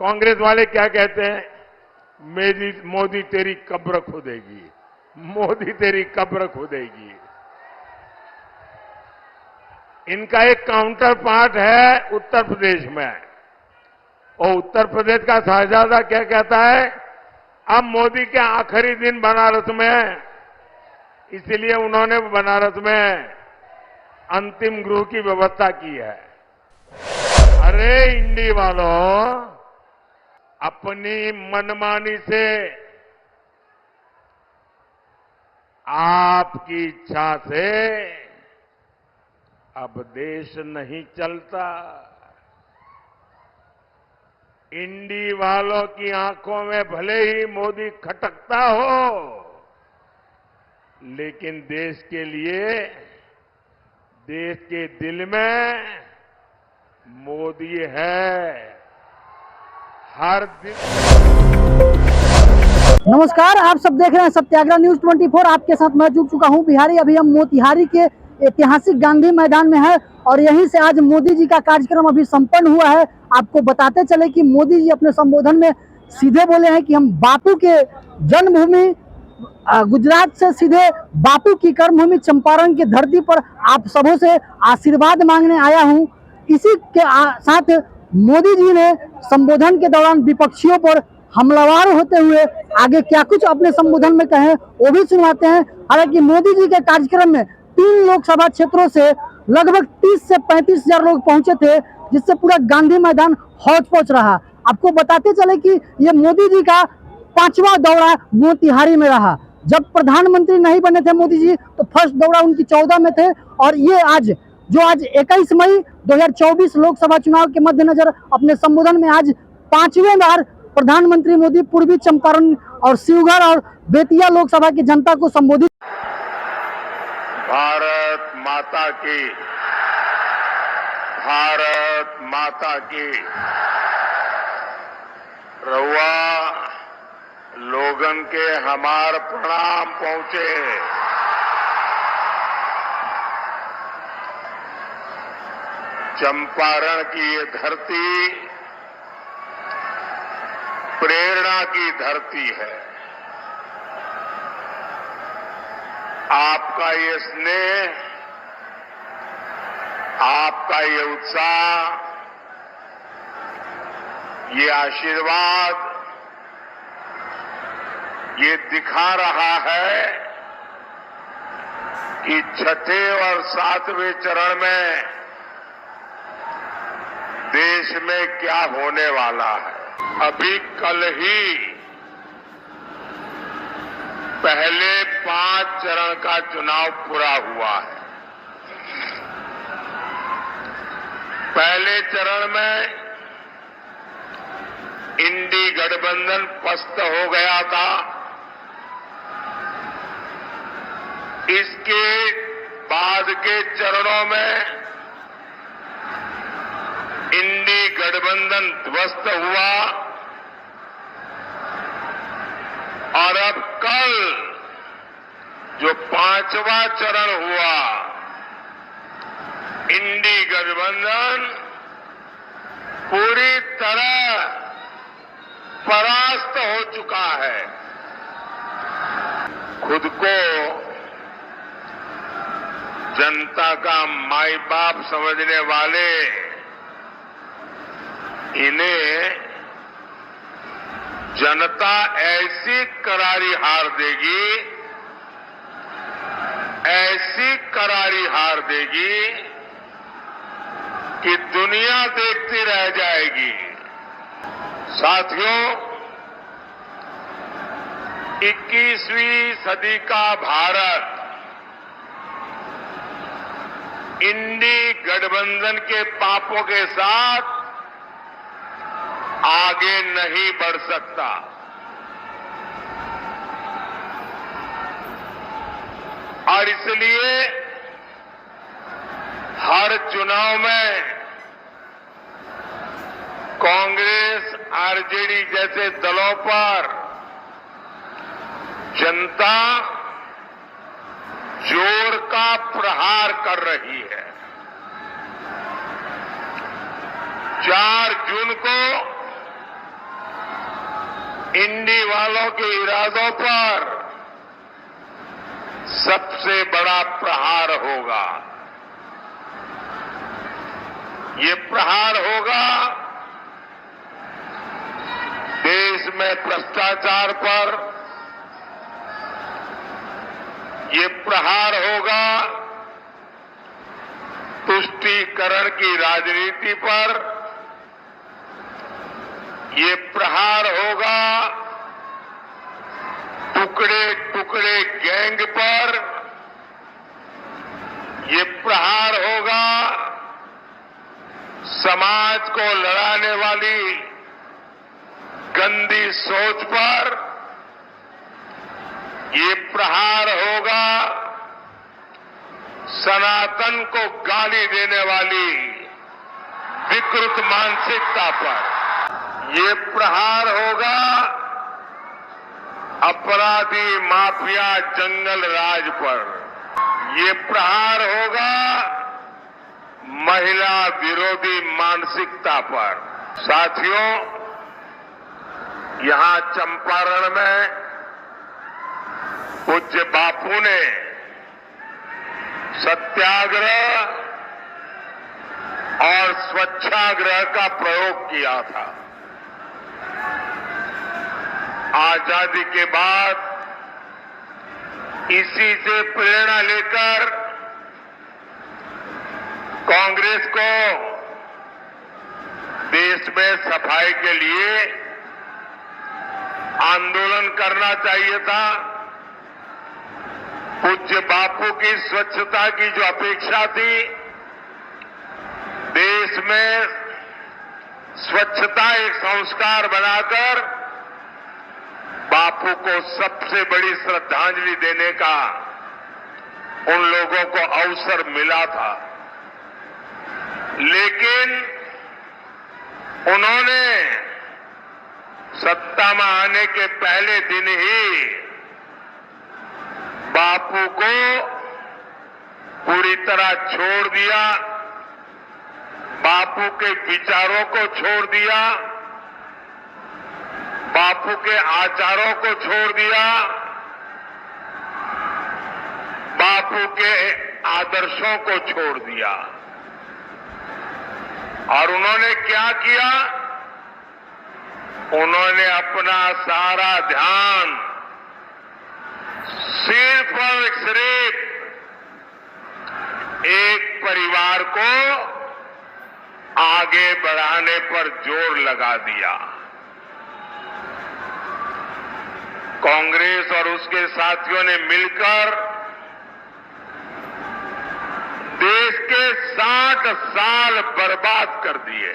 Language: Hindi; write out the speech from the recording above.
कांग्रेस वाले क्या कहते हैं? मेरी मोदी तेरी कब्र खोदेगी, मोदी तेरी कब्र खोदेगी। इनका एक काउंटर पार्ट है उत्तर प्रदेश में, और उत्तर प्रदेश का शहजादा क्या कहता है? अब मोदी के आखिरी दिन बनारस में, इसलिए उन्होंने बनारस में अंतिम गृह की व्यवस्था की है। अरे इंडी वालों, अपनी मनमानी से आपकी इच्छा से अब देश नहीं चलता। इंडी वालों की आंखों में भले ही मोदी खटकता हो, लेकिन देश के लिए, देश के दिल में मोदी है हर दिन। नमस्कार, आप सब देख रहे हैं सत्याग्रह न्यूज 24। आपके साथ मैं जुड़ चुका हूं बिहारी। अभी हम मोतिहारी के ऐतिहासिक गांधी मैदान में है और यहीं से आज मोदी जी का कार्यक्रम अभी संपन्न हुआ है। आपको बताते चले कि मोदी जी अपने संबोधन में सीधे बोले हैं कि हम बापू के जन्मभूमि गुजरात से सीधे बापू की कर्मभूमि चंपारण की धरती पर आप सबों से आशीर्वाद मांगने आया हूं। इसी के साथ मोदी जी ने संबोधन के दौरान विपक्षियों पर हमलावर होते हुए आगे क्या कुछ अपने संबोधन में कहे वो भी सुनाते हैं। हालांकि मोदी जी के कार्यक्रम में 3 लोकसभा क्षेत्रों से लगभग 30 से 35 हजार लोग पहुंचे थे, जिससे पूरा गांधी मैदान हौच पौच रहा। आपको बताते चले कि ये मोदी जी का 5वां दौरा मोतिहारी में रहा। जब प्रधानमंत्री नहीं बने थे मोदी जी तो फर्स्ट दौरा उनकी 14 में थे, और ये आज 21 मई 2024 लोकसभा चुनाव के मद्देनजर अपने संबोधन में आज 5वें बार प्रधानमंत्री मोदी पूर्वी चंपारण और शिवगढ़ और बेतिया लोकसभा की जनता को संबोधित। भारत माता की, भारत माता की। रउआ लोगन के हमार प्रणाम पहुंचे। चंपारण की ये धरती प्रेरणा की धरती है। आपका ये स्नेह, आपका ये उत्साह, ये आशीर्वाद, ये दिखा रहा है कि छठे और 7वें चरण में देश में क्या होने वाला है। अभी कल ही पहले 5 चरण का चुनाव पूरा हुआ है। पहले चरण में इंडी गठबंधन पस्त हो गया था। इसके बाद के चरणों में इंडी गठबंधन ध्वस्त हुआ, और अब कल जो 5वां चरण हुआ, इंडी गठबंधन पूरी तरह परास्त हो चुका है। खुद को जनता का माई बाप समझने वाले इन्हें जनता ऐसी करारी हार देगी, ऐसी करारी हार देगी कि दुनिया देखती रह जाएगी। साथियों, 21वीं सदी का भारत इंडी गठबंधन के पापों के साथ आगे नहीं बढ़ सकता। और इसलिए हर चुनाव में कांग्रेस, आरजेडी जैसे दलों पर जनता जोर का प्रहार कर रही है। 4 जून को इंडी वालों के इरादों पर सबसे बड़ा प्रहार होगा। ये प्रहार होगा देश में भ्रष्टाचार पर, ये प्रहार होगा तुष्टीकरण की राजनीति पर, ये प्रहार होगा टुकड़े टुकड़े गैंग पर, ये प्रहार होगा समाज को लड़ाने वाली गंदी सोच पर, ये प्रहार होगा सनातन को गाली देने वाली विकृत मानसिकता पर, ये प्रहार होगा अपराधी माफिया जंगल राज पर, ये प्रहार होगा महिला विरोधी मानसिकता पर। साथियों, यहां चंपारण में पूज्य बापू ने सत्याग्रह और स्वच्छाग्रह का प्रयोग किया था। आजादी के बाद इसी से प्रेरणा लेकर कांग्रेस को देश में सफाई के लिए आंदोलन करना चाहिए था। पूज्य बापू की स्वच्छता की जो अपेक्षा थी, देश में स्वच्छता एक संस्कार बनाकर बापू को सबसे बड़ी श्रद्धांजलि देने का उन लोगों को अवसर मिला था। लेकिन उन्होंने सत्ता में आने के पहले दिन ही बापू को पूरी तरह छोड़ दिया, बापू के विचारों को छोड़ दिया, बापू के आचारों को छोड़ दिया, बापू के आदर्शों को छोड़ दिया। और उन्होंने क्या किया? उन्होंने अपना सारा ध्यान सिर्फ और सिर्फ एक परिवार को आगे बढ़ाने पर जोर लगा दिया। कांग्रेस और उसके साथियों ने मिलकर देश के 60 साल बर्बाद कर दिए।